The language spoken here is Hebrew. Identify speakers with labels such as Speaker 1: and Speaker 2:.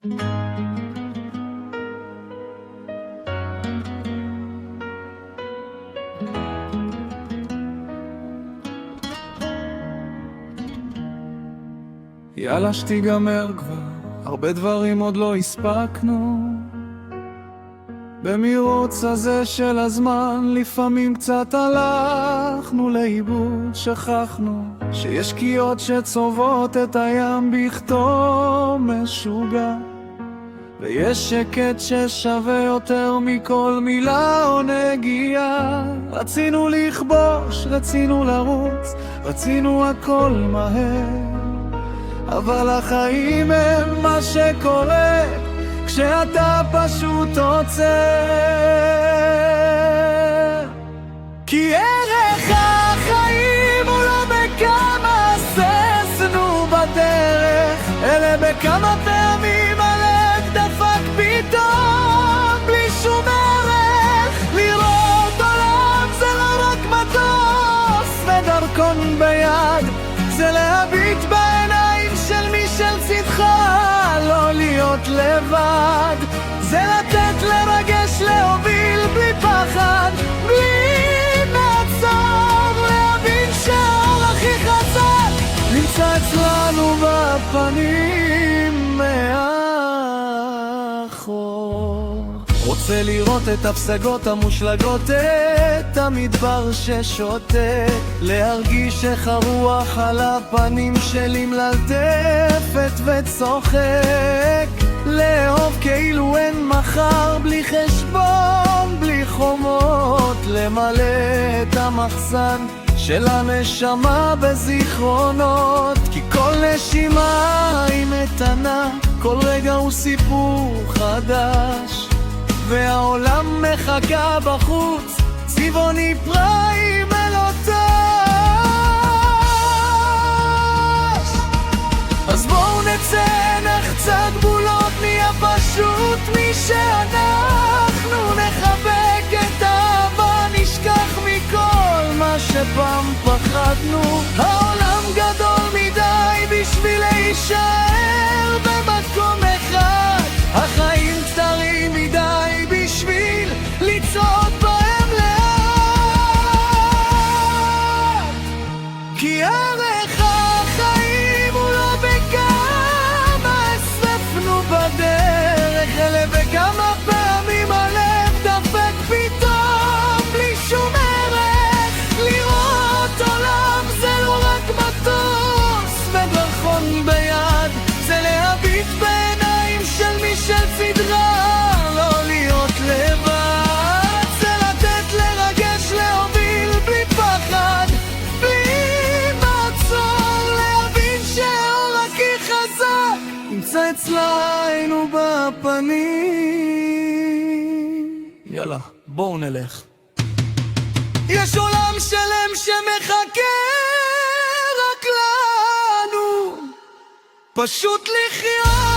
Speaker 1: יאללה שתיגמר כבר, הרבה דברים עוד לא הספקנו. במרוץ הזה של הזמן לפעמים קצת הלכנו לאיבוד, שכחנו שיש שקיעות שצובעות את הים בכתום משוגע, ויש שקט ששווה יותר מכל מילה או נגיעה. רצינו לכבוש, רצינו לרוץ, רצינו הכל מהר, אבל החיים הם מה שקורה כשאתה פשוט עוצר. כי ערך החיים הוא לא בכמה ססנו בדרך, אלא בכמה פעמים הלב דפק פתאום בלי שום ערך. לראות עולם זה לא רק מטוס ודרכון ביד, זה להביט בעיניים של מי שלצידך, לא להיות לבד. זה לתת לרגש להוביל בלי פחד, בלי מעצור, להבין שהאור הכי חזק נמצא אצלנו בפנים מאחור. רוצה לראות את הפסגות המושלגות, את המדבר ששותק, להרגיש איך הרוח על הפנים שלי מלטפת וצוחק, לאהוב כאילו אין מחר, בלי חשבון, בלי חומות, למלא את המחסן של הנשמה בזיכרונות. כי כל נשימה היא מתנה, כל רגע הוא סיפור חדש, והעולם מחכה בחוץ, צבעוני פראי מלוטש. אז בואו נצא, נחצה גבולות, נהיה פשוט מי שאנחנו, נחבק את האהבה, נשכח מכל מה שפעם פחדנו. העולם גדול מדי בשביל להישאר במקום אחד, החיים קצרים מדי בשביל לצעוד בהם לאט. כי ערך החיים הוא לא בכמה הספנו בדרך, אלא בכמה פעמים הלב דפק פתאום בלי שום ערך. לראות עולם זה לא רק מטוס ודרכון ביד, זה להביט בעיניים של מי שלצידך, לא להיות לבד. זה לתת לרגש להוביל בלי פחד, בלי מעצור, להבין שהאור הכי חזק נמצא אצלנו בפנים. יאללה, בואו נלך. יש עולם שלם שמחכה רק לנו, פשוט לחיות.